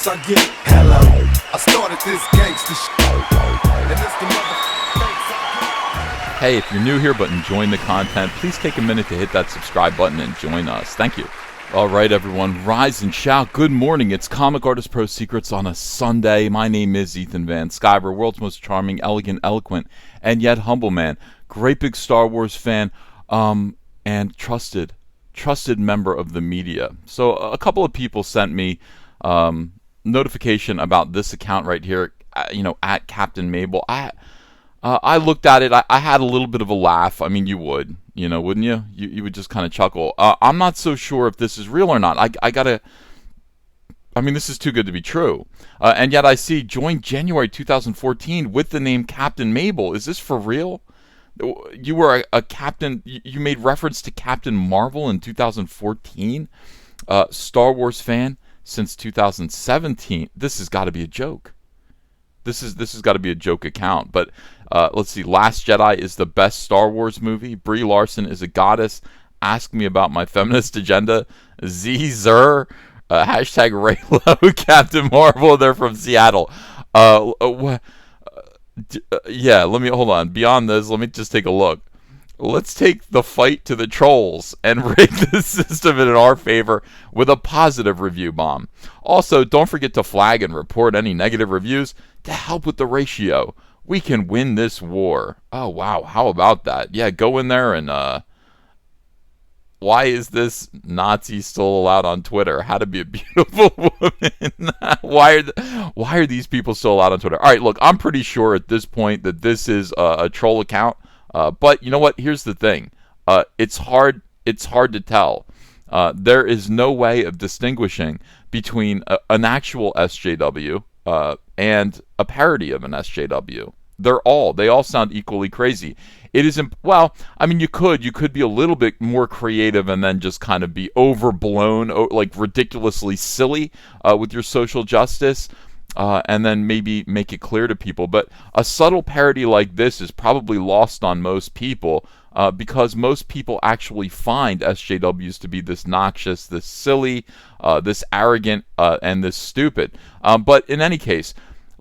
thanks I get. Hello, I started this gangsta shit, and it's the thanks I get. Hey, if you're new here but enjoying the content, please take a minute to hit that subscribe button and join us. Thank you. All right, everyone, rise and shout. Good morning. It's Comic Artist Pro Secrets on a Sunday. My name is Ethan Van Sciver, world's most charming, elegant, eloquent, and yet humble man. Great big Star Wars fan, and trusted member of the media. So a couple of people sent me notification about this account right here, at Captain Mabel. I looked at it. I had a little bit of a laugh. I mean, you would, wouldn't you? You would just kind of chuckle. I'm not so sure if this is real or not. This is too good to be true. And yet I see joined January 2014 with the name Captain Mabel. Is this for real? You were a captain. You made reference to Captain Marvel in 2014. Star Wars fan since 2017. This has got to be a joke. This has got to be a joke account. But let's see. Last Jedi is the best Star Wars movie. Brie Larson is a goddess. Ask me about my feminist agenda. Z-Zer. Hashtag Raylo. Captain Marvel. They're from Seattle. Yeah, let me hold on. Beyond this, let me just take a look. Let's take the fight to the trolls and rig the system in our favor with a positive review bomb. Also, don't forget to flag and report any negative reviews to help with the ratio. We can win this war. Oh, wow. How about that? Yeah, go in there and, why is this Nazi still allowed on Twitter? How to be a beautiful woman. Why are these people still allowed on Twitter? All right, look, I'm pretty sure at this point that this is a troll account. But you know what? Here's the thing. It's hard to tell. There is no way of distinguishing between an actual SJW and a parody of an SJW. They all sound equally crazy. It isn't, you could be a little bit more creative and then just kind of be overblown, like ridiculously silly with your social justice, and then maybe make it clear to people. But a subtle parody like this is probably lost on most people because most people actually find SJWs to be this noxious, this silly, this arrogant, and this stupid. But in any case,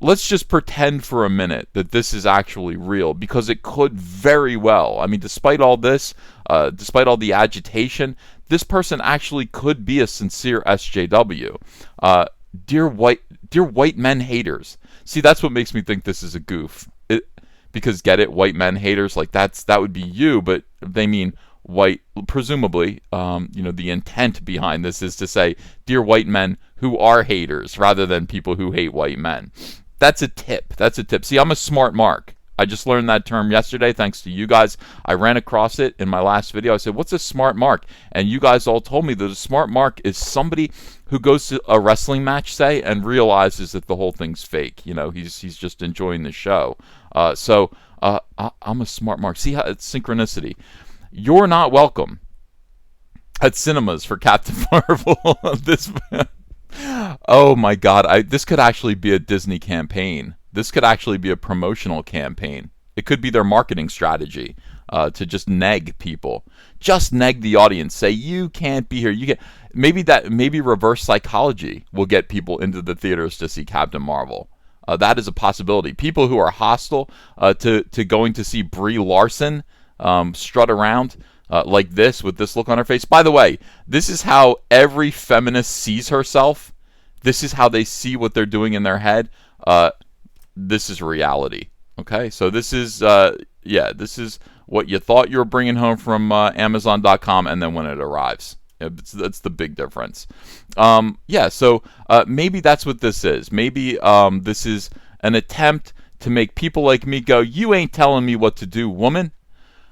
let's just pretend for a minute that this is actually real, because it could very well. I mean, despite all this, despite all the agitation, this person actually could be a sincere SJW. Dear white men haters. See, that's what makes me think this is a goof. Because get it, white men haters, like that would be you, but they mean white. Presumably, the intent behind this is to say, dear white men who are haters, rather than people who hate white men. That's a tip. See, I'm a smart mark. I just learned that term yesterday thanks to you guys. I ran across it in my last video. I said, what's a smart mark? And you guys all told me that a smart mark is somebody who goes to a wrestling match, say, and realizes that the whole thing's fake. He's just enjoying the show. So I'm a smart mark. See how it's synchronicity. You're not welcome at cinemas for Captain Marvel. Oh my God! This could actually be a Disney campaign. This could actually be a promotional campaign. It could be their marketing strategy to just neg people, just neg the audience. Say you can't be here. You can't. Maybe reverse psychology will get people into the theaters to see Captain Marvel. That is a possibility. People who are hostile to going to see Brie Larson strut around like this with this look on her face. By the way, this is how every feminist sees herself. This is how they see what they're doing in their head. This is reality. Okay, so this is this is what you thought you were bringing home from Amazon.com, and then when it arrives. That's the big difference. So maybe that's what this is. Maybe this is an attempt to make people like me go, you ain't telling me what to do, woman.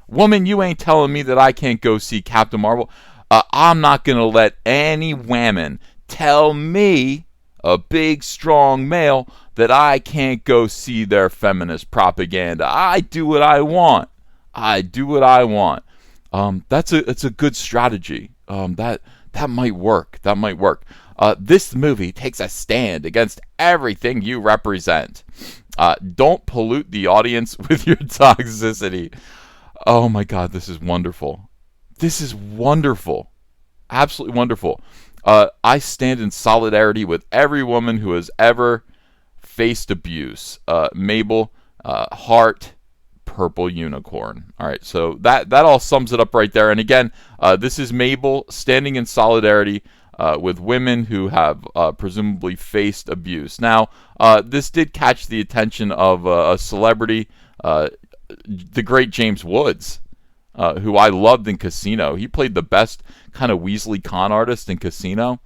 Woman, you ain't telling me that I can't go see Captain Marvel. I'm not going to let any woman tell me, a big, strong male, that I can't go see their feminist propaganda. I do what I want. It's a good strategy. That might work. This movie takes a stand against everything you represent. Don't pollute the audience with your toxicity. Oh my God, this is wonderful. Absolutely wonderful. I stand in solidarity with every woman who has ever faced abuse. Mabel, heart, purple unicorn. All right, so that all sums it up right there. And again, this is Mabel standing in solidarity with women who have presumably faced abuse. Now, this did catch the attention of a celebrity, the great James Woods, who I loved in Casino. He played the best kind of Weasley con artist in Casino,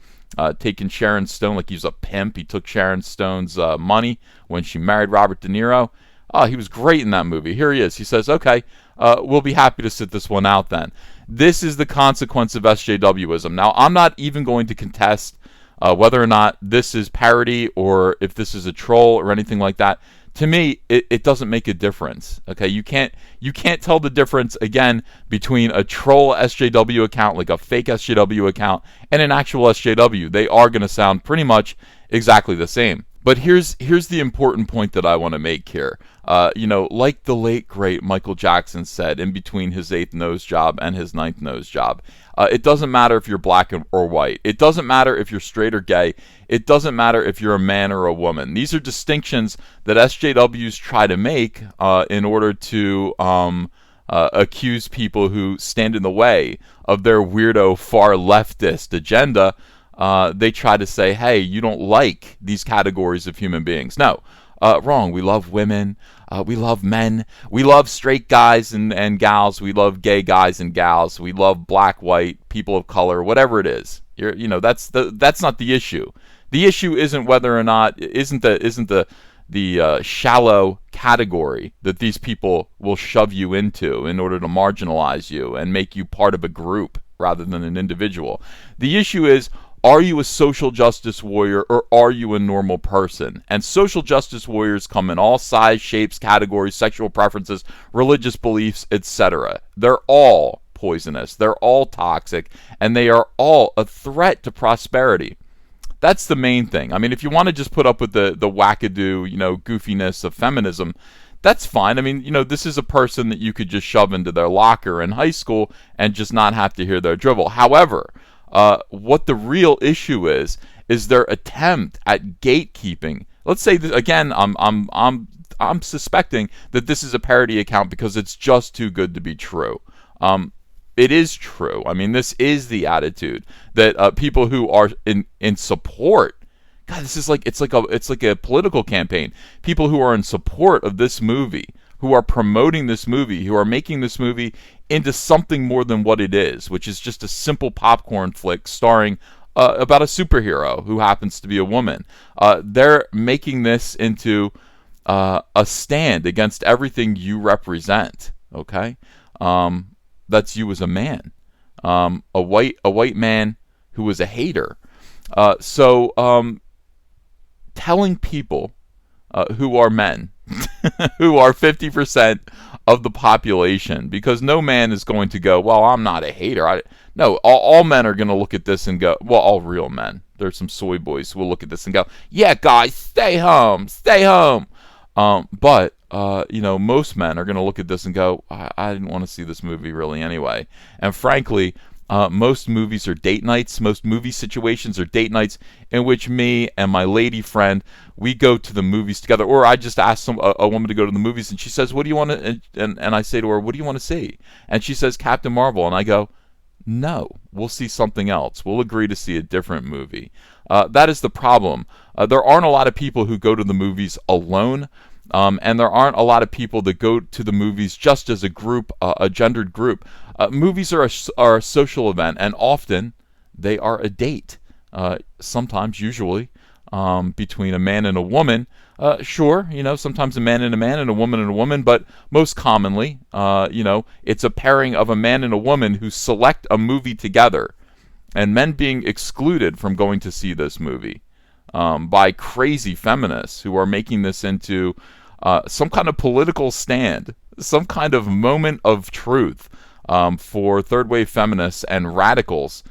taking Sharon Stone like he was a pimp. He took Sharon Stone's money when she married Robert De Niro. He was great in that movie. Here he is. He says, okay, we'll be happy to sit this one out then. This is the consequence of SJWism. Now, I'm not even going to contest whether or not this is parody or if this is a troll or anything like that. To me, it doesn't make a difference. Okay, you can't tell the difference again between a troll SJW account, like a fake SJW account, and an actual SJW. They are going to sound pretty much exactly the same. But here's the important point that I want to make here. Like the late great Michael Jackson said in between his 8th nose job and his 9th nose job, it doesn't matter if you're black or white. It doesn't matter if you're straight or gay. It doesn't matter if you're a man or a woman. These are distinctions that SJWs try to make in order to accuse people who stand in the way of their weirdo far leftist agenda. They try to say, hey, you don't like these categories of human beings. No, wrong. We love women. We love men. We love straight guys and gals. We love gay guys and gals. We love black, white, people of color, whatever it is. That's not the issue. The issue isn't whether or not isn't the shallow category that these people will shove you into in order to marginalize you and make you part of a group rather than an individual. The issue is, are you a social justice warrior or are you a normal person? And social justice warriors come in all size, shapes, categories, sexual preferences, religious beliefs, etc. They're all poisonous. They're all toxic. And they are all a threat to prosperity. That's the main thing. I mean, if you want to just put up with the wackadoo, goofiness of feminism, that's fine. I mean, this is a person that you could just shove into their locker in high school and just not have to hear their drivel. However, what the real issue is their attempt at gatekeeping. Let's say that, again, I'm suspecting that this is a parody account because it's just too good to be true. It is true. I mean, this is the attitude that people who are in support. God, this is it's like a political campaign. People who are in support of this movie, who are promoting this movie, who are making this movie into something more than what it is, which is just a simple popcorn flick starring about a superhero who happens to be a woman. They're making this into a stand against everything you represent. Okay, that's you as a man, a white man who is a hater. So telling people who are men, who are 50% of the population, because no man is going to go, well, I'm not a hater. No, all men are going to look at this and go, well, all real men. There's some soy boys who will look at this and go, yeah, guys, stay home. But most men are going to look at this and go, I didn't want to see this movie really anyway. And frankly, most movies are date nights. Most movie situations are date nights in which me and my lady friend, we go to the movies together. Or I just ask a woman to go to the movies, and she says, what do you want to, and I say to her, what do you want to see? And she says, Captain Marvel. And I go, no, we'll see something else. We'll agree to see a different movie. That is the problem. There aren't a lot of people who go to the movies alone. And there aren't a lot of people that go to the movies just as a group, a gendered group. Movies are a social event, and often they are a date. Sometimes, usually, between a man and a woman. Sure, sometimes a man and a woman and a woman, but most commonly, it's a pairing of a man and a woman who select a movie together, and men being excluded from going to see this movie by crazy feminists who are making this into some kind of political stand, some kind of moment of truth for third-wave feminists and radicals.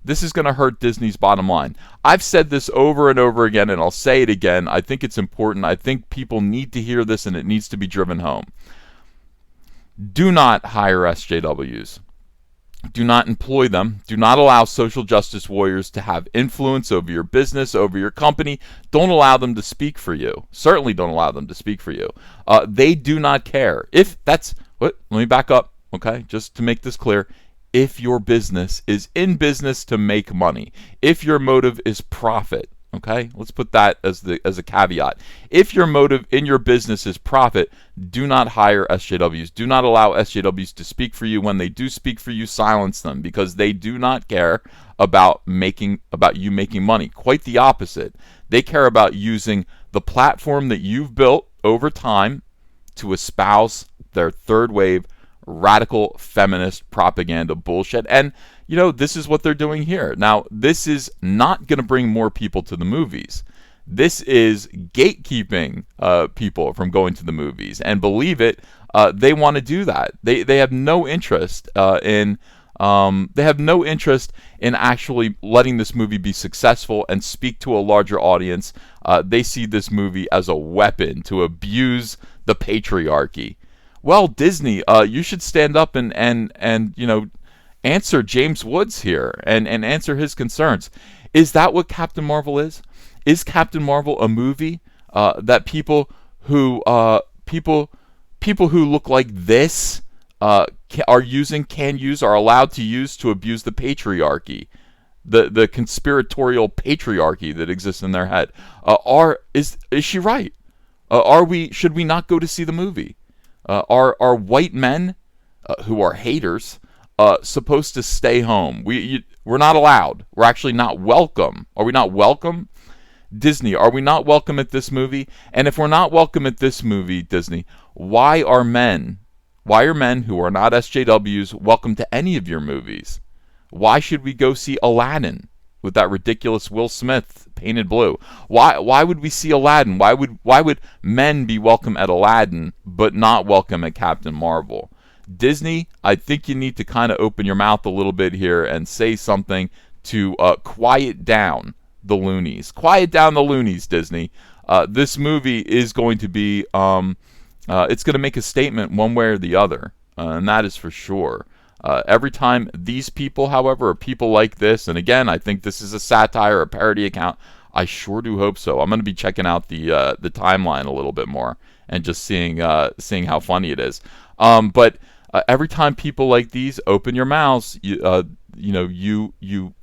This is going to hurt Disney's bottom line. I've said this over and over again, and I'll say it again. I think it's important. I think people need to hear this, and it needs to be driven home. Do not hire SJWs. Do not employ them. Do not allow social justice warriors to have influence over your business, over your company. Don't allow them to speak for you. Certainly don't allow them to speak for you. They do not care. If that's what, let me back up, okay? Just to make this clear. If your business is in business to make money, if your motive is profit, okay? Let's put that as a caveat. If your motive in your business is profit, do not hire SJWs. Do not allow SJWs to speak for you. When they do speak for you, silence them, because they do not care about you making money. Quite the opposite. They care about using the platform that you've built over time to espouse their third wave radical feminist propaganda bullshit. And this is what they're doing here. Now, this is not going to bring more people to the movies. This is gatekeeping people from going to the movies. And believe it, they want to do that. They have no interest in actually letting this movie be successful and speak to a larger audience. They see this movie as a weapon to abuse the patriarchy. Well, Disney, you should stand up and answer James Woods here and answer his concerns. Is that what Captain Marvel is? Is Captain Marvel a movie that people who look like this are allowed to use to abuse the patriarchy, the conspiratorial patriarchy that exists in their head? Is she right? Should we not go to see the movie? Are white men who are haters supposed to stay home? We're not allowed. We're actually not welcome. Are we not welcome? Disney, are we not welcome at this movie? And if we're not welcome at this movie, Disney, why are men who are not SJWs welcome to any of your movies? Why should we go see Aladdin with that ridiculous Will Smith painted blue? Why would we see Aladdin? Why would men be welcome at Aladdin but not welcome at Captain Marvel? Disney, I think you need to kind of open your mouth a little bit here and say something to quiet down the loonies. Quiet down the loonies, Disney. This movie is going to be, it's going to make a statement one way or the other, and that is for sure. Every time these people, however, are people like this, and again, I think this is a satire, a parody account. I sure do hope so. I'm going to be checking out the timeline a little bit more and just seeing how funny it is. But every time people like these open your mouths, you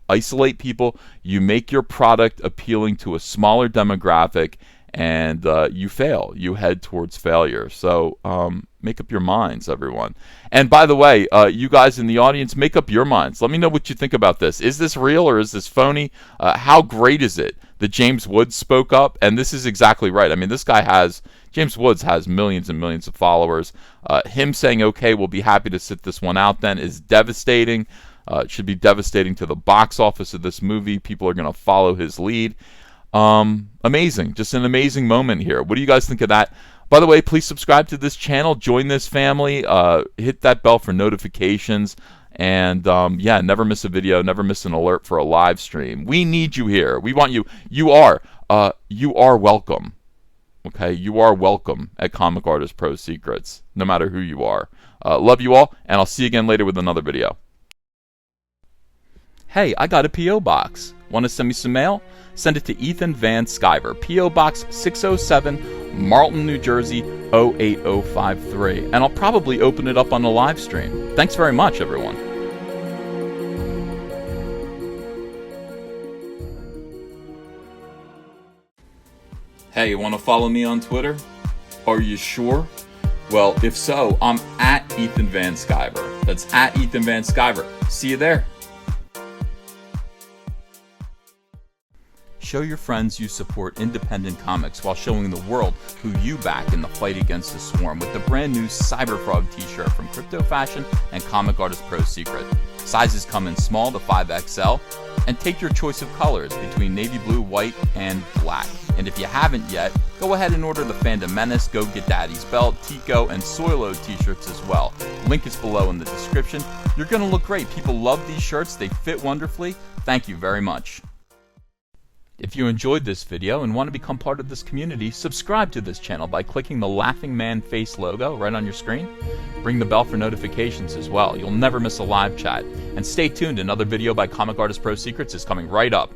isolate people, you make your product appealing to a smaller demographic, and you fail. You head towards failure. So make up your minds, everyone. And by the way, you guys in the audience, make up your minds. Let me know what you think about this. Is this real or is this phony? How great is it that James Woods spoke up? And this is exactly right. I mean, James Woods has millions and millions of followers. Him saying, okay, we'll be happy to sit this one out then, is devastating. It should be devastating to the box office of this movie. People are going to follow his lead. Amazing. Just an amazing moment here. What do you guys think of that? By the way, please subscribe to this channel. Join this family. Hit that bell for notifications. And never miss a video. Never miss an alert for a live stream. We need you here. We want you. You are welcome. Okay, you are welcome at Comic Artist Pro Secrets, no matter who you are. Love you all, and I'll see you again later with another video. Hey, I got a P.O. box. Want to send me some mail? Send it to Ethan Van Sciver, P.O. Box 607, Marlton, New Jersey, 08053. And I'll probably open it up on the live stream. Thanks very much, everyone. Hey, you want to follow me on Twitter? Are you sure? Well, if so, I'm at Ethan Van Sciver. That's at Ethan Van Sciver. See you there. Show your friends you support independent comics while showing the world who you back in the fight against the swarm with the brand new Cyberfrog t-shirt from Crypto Fashion and Comic Artist Pro Secret. Sizes come in small to 5XL, and take your choice of colors between navy blue, white, and black. And if you haven't yet, go ahead and order the Fandom Menace, Go Get Daddy's Belt, Tico, and Soilo t-shirts as well. Link is below in the description. You're going to look great. People love these shirts. They fit wonderfully. Thank you very much. If you enjoyed this video and want to become part of this community, subscribe to this channel by clicking the laughing man face logo right on your screen. Ring the bell for notifications as well. You'll never miss a live chat. And stay tuned, another video by Comic Artist Pro Secrets is coming right up.